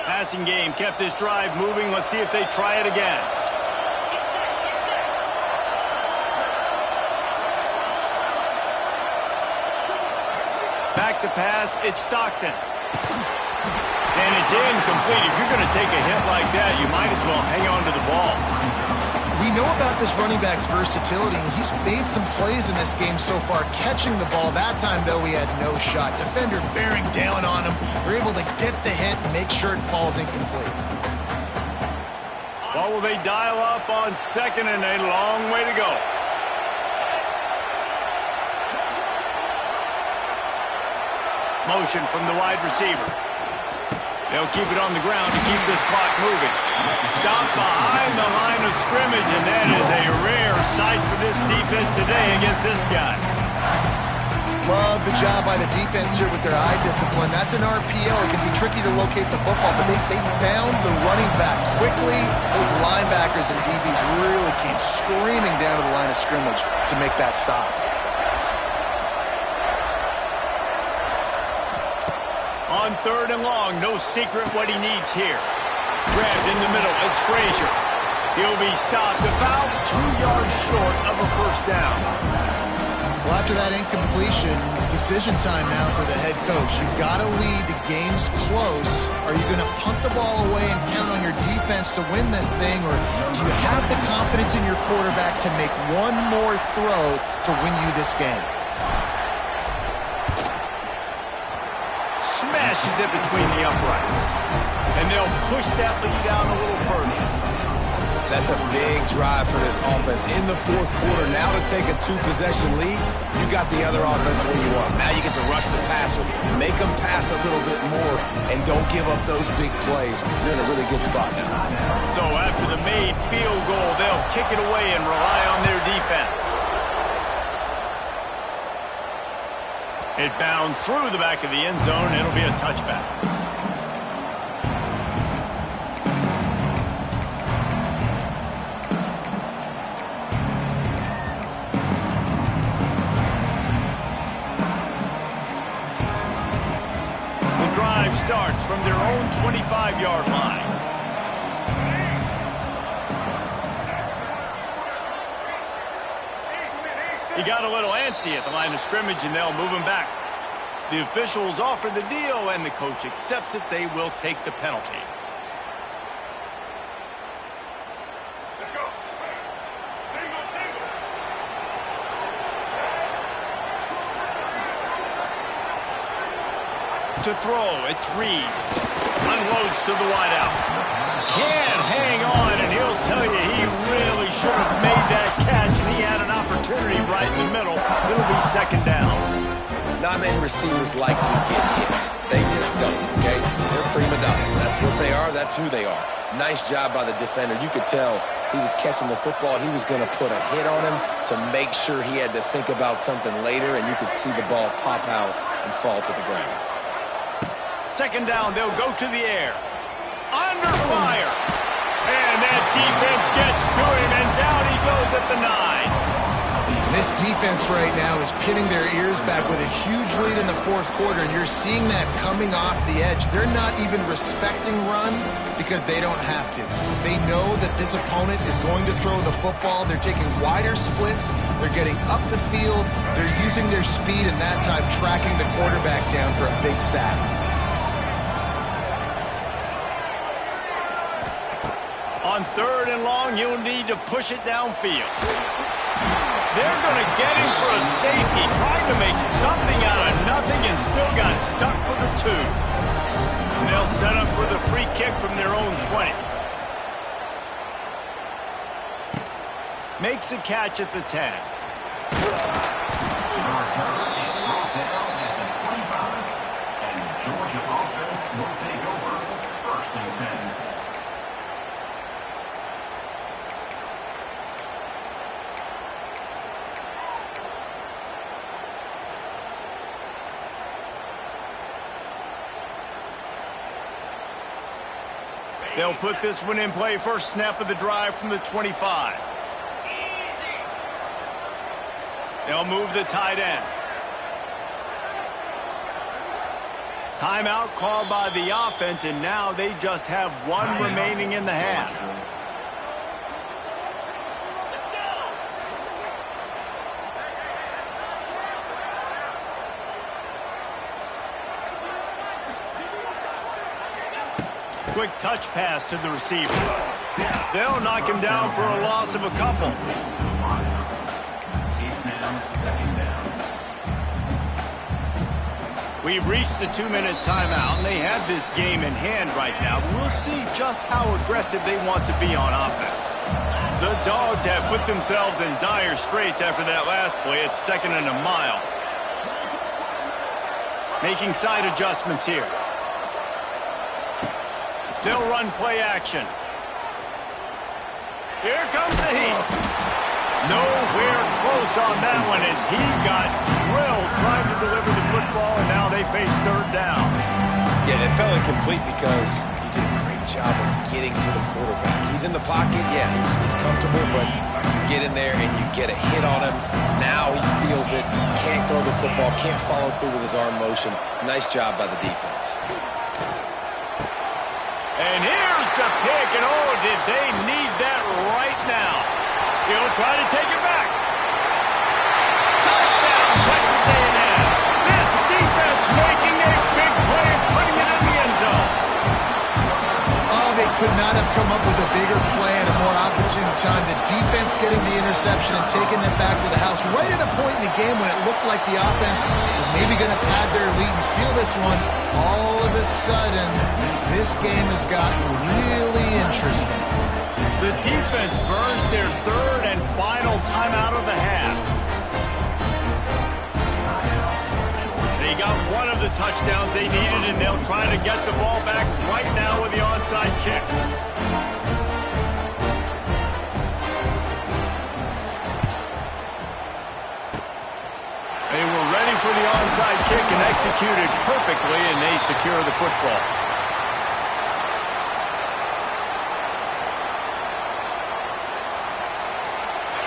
Passing game kept this drive moving. Let's see if they try it again. Back to pass, it's Stockton. And it's incomplete. If you're going to take a hit like that, you might as well hang on to the ball. We know about this running back's versatility, and he's made some plays in this game so far, catching the ball. That time, though, he had no shot. Defender bearing down on him. They're able to get the hit and make sure it falls incomplete. What will they dial up on second, and a long way to go. Motion from the wide receiver. They'll keep it on the ground to keep this clock moving. Stop behind the line of scrimmage, and that is a rare sight for this defense today against this guy. Love the job by the defense here with their eye discipline. That's an RPO. It can be tricky to locate the football, but they found the running back quickly. Those linebackers and DBs really came screaming down to the line of scrimmage to make that stop. On 3rd and long, no secret what he needs here. Grabbed in the middle, it's Frazier. He'll be stopped about 2 yards short of a 1st down. Well, after that incompletion, it's decision time now for the head coach. You've got to lead. The game's close. Are you going to punt the ball away and count on your defense to win this thing, or do you have the confidence in your quarterback to make one more throw to win you this game? Smashes it between the uprights. And they'll push that lead out a little further. That's a big drive for this offense in the 4th quarter. Now to take a 2-possession lead, you got the other offense where you want. Now you get to rush the passer, make them pass a little bit more, and don't give up those big plays. You're in a really good spot now. So after the made field goal, they'll kick it away and rely on their defense. It bounds through the back of the end zone. It'll be a touchback. Starts from their own 25-yard line. He got a little antsy at the line of scrimmage, and they'll move him back. The officials offer the deal, and the coach accepts it. They will take the penalty. Let's go. Single. To throw, it's Reed. Unloads to the wideout. Can't hang on, and he'll tell you he really should have made that catch, and he had an opportunity right in the middle. It'll be 2nd down. Not many receivers like to get hit. They just don't, okay? They're prima donnas. That's what they are. That's who they are. Nice job by the defender. You could tell he was catching the football. He was going to put a hit on him to make sure he had to think about something later, and you could see the ball pop out and fall to the ground. 2nd down, they'll go to the air. Under fire. And that defense gets to him, and down he goes at the 9. This defense right now is pinning their ears back with a huge lead in the 4th quarter, and you're seeing that coming off the edge. They're not even respecting run because they don't have to. They know that this opponent is going to throw the football. They're taking wider splits. They're getting up the field. They're using their speed, and that time tracking the quarterback down for a big sack. On 3rd and long, you'll need to push it downfield. They're going to get him for a safety, trying to make something out of nothing, and still got stuck for the 2. And they'll set up for the free kick from their own 20. Makes a catch at the 10. Georgia offense will take over 1st and 10. They'll put this one in play. First snap of the drive from the 25. They'll move the tight end. Timeout called by the offense, and now they just have 1 remaining in the half. Quick touch pass to the receiver. They'll knock him down for a loss of a couple. We've reached the 2-minute timeout, and they have this game in hand right now. We'll see just how aggressive they want to be on offense. The Dogs have put themselves in dire straits after that last play. It's 2nd and a mile. Making side adjustments here. They'll run play action. Here comes the heat. Nowhere close on that one as he got drilled trying to deliver the football, and now they face 3rd down. Yeah, it felt incomplete because he did a great job of getting to the quarterback. He's in the pocket, yeah, he's comfortable, but you get in there and you get a hit on him. Now he feels it, can't throw the football, can't follow through with his arm motion. Nice job by the defense. And here's the pick, and oh, did they need that right now. He'll try to take it back. Touchdown, Texas A&M. This defense making a big play and putting it in the end zone. Oh, they could not have come up with a bigger play at a more opportune time. The defense getting the interception and taking it back to the house right at a point in the game when it looked like the offense was maybe going to pad their lead and seal this one. All of a sudden, this game has gotten really interesting. The defense burns their third and final timeout of the half. They got one of the touchdowns they needed, and they'll try to get the ball back right now with the onside kick. They were ready for the onside kick and executed perfectly, and they secure the football.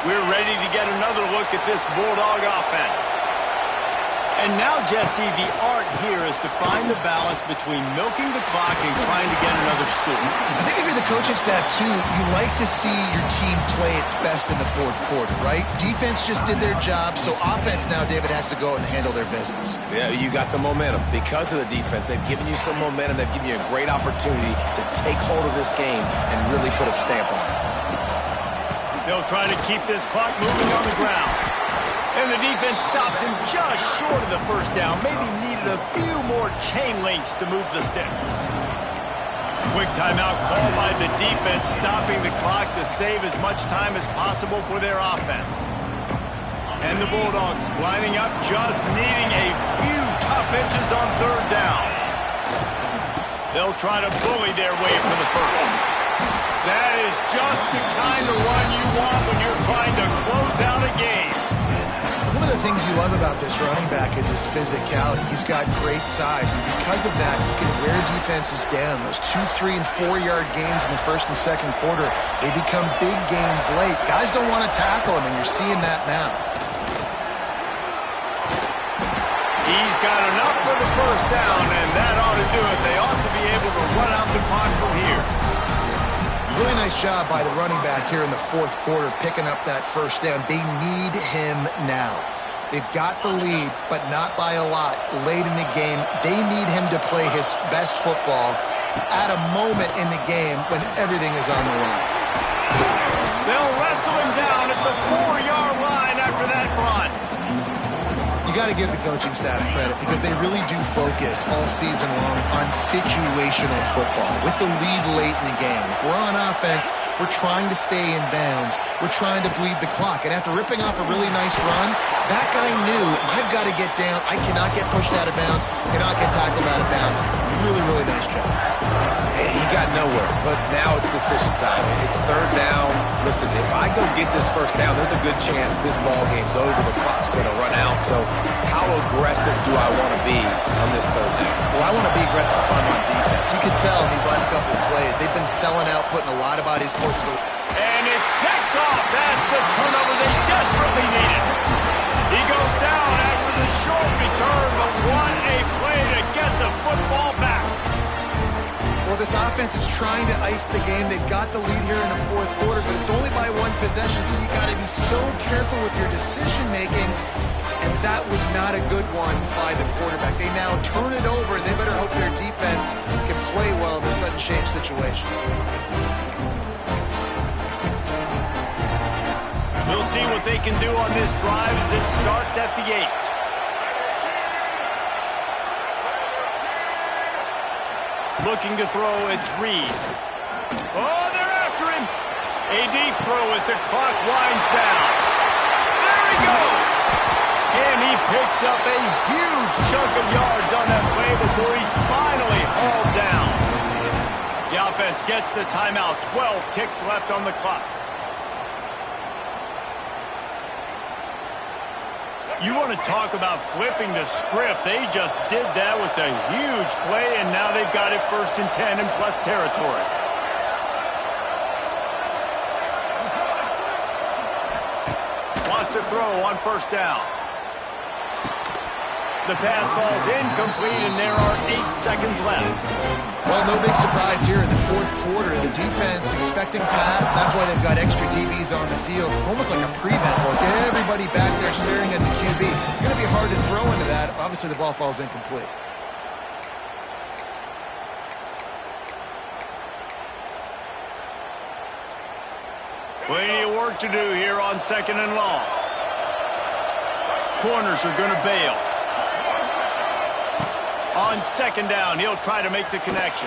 We're ready to get another look at this Bulldog offense. And now, Jesse, the art here is to find the balance between milking the clock and trying to get another score. I think if you're the coaching staff, too, you like to see your team play its best in the fourth quarter, right? Defense just did their job, so offense now, David, has to go out and handle their business. Yeah, you got the momentum. Because of the defense, they've given you some momentum. They've given you a great opportunity to take hold of this game and really put a stamp on it. They'll try to keep this clock moving on the ground. And the defense stops him just short of the first down. Maybe needed a few more chain links to move the sticks. Quick timeout called by the defense, stopping the clock to save as much time as possible for their offense. And the Bulldogs lining up, just needing a few tough inches on third down. They'll try to bully their way for the first. That is just the kind of run you want when you're trying to close out a game. One of the things you love about this running back is his physicality. He's got great size, and because of that, he can wear defenses down. Those 2, 3, and 4-yard gains in the first and second quarter, they become big gains late. Guys don't want to tackle him, and you're seeing that now. He's got enough for the first down, and that ought to do it. They ought to be able to run out the clock from here. Really nice job by the running back here in the fourth quarter, picking up that first down. They need him now. They've got the lead, but not by a lot. Late in the game, they need him to play his best football at a moment in the game when everything is on the line. They'll wrestle him down at the 4-yard line after that run. You got to give the coaching staff credit because they really do focus all season long on situational football with the lead late in the game. If we're on offense, we're trying to stay in bounds. We're trying to bleed the clock. And after ripping off a really nice run, that guy knew, I've got to get down. I cannot get pushed out of bounds, cannot get tackled out of bounds. Really, really nice job. He got nowhere, but now it's decision time. It's third down. Listen, if I go get this first down, there's a good chance this ball game's over. The clock's going to run out. So how aggressive do I want to be on this third down? Well, I want to be aggressive fun on defense. You can tell in these last couple of plays, they've been selling out, putting a lot of bodies close to the... And it's picked off. That's the turnover they desperately needed. He goes down after the short return, but what a play to get the football back. Well, this offense is trying to ice the game. They've got the lead here in the fourth quarter, but it's only by one possession, so you got to be so careful with your decision-making, and that was not a good one by the quarterback. They now turn it over, and they better hope their defense can play well in the sudden change situation. We'll see what they can do on this drive as it starts at the 8. Looking to throw, it's Reed. Oh, they're after him. A deep throw as the clock winds down. There he goes. And he picks up a huge chunk of yards on that play before he's finally hauled down. The offense gets the timeout. 12 ticks left on the clock. You want to talk about flipping the script. They just did that with a huge play, and now they've got it 1st and 10 in plus territory. Wants to throw on 1st down. The pass falls incomplete, and there are 8 seconds left. Well, no big surprise here in the fourth quarter. The defense expecting pass, and that's why they've got extra DBs on the field. It's almost like a prevent look. Everybody back there staring at the QB. Going to be hard to throw into that. Obviously, the ball falls incomplete. Plenty of work to do here on 2nd and long. Corners are going to bail. On 2nd down, he'll try to make the connection.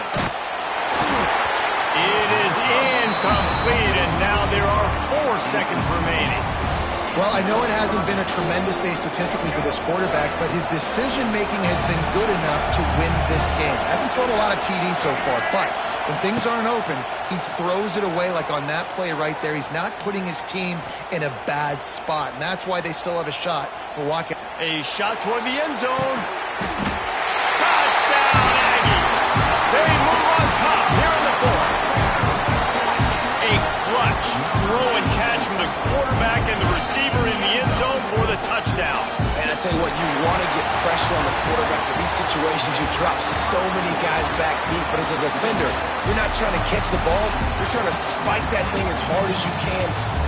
It is incomplete, and now there are 4 seconds remaining. Well, I know it hasn't been a tremendous day statistically for this quarterback, but his decision-making has been good enough to win this game. Hasn't thrown a lot of TDs so far, but when things aren't open, he throws it away like on that play right there. He's not putting his team in a bad spot, and that's why they still have a shot for walking. A shot toward the end zone. Touchdown, Aggie. They move on top here in the 4th. A clutch throw and catch from the quarterback and the receiver in the end zone for the touchdown. And I tell you what, you want to get pressure on the quarterback in these situations. You drop so many guys back deep, but as a defender, you're not trying to catch the ball. You're trying to spike that thing as hard as you can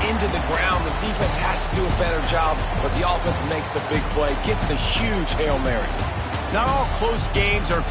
into the ground. The defense has to do a better job, but the offense makes the big play, gets the huge Hail Mary. Not all close games are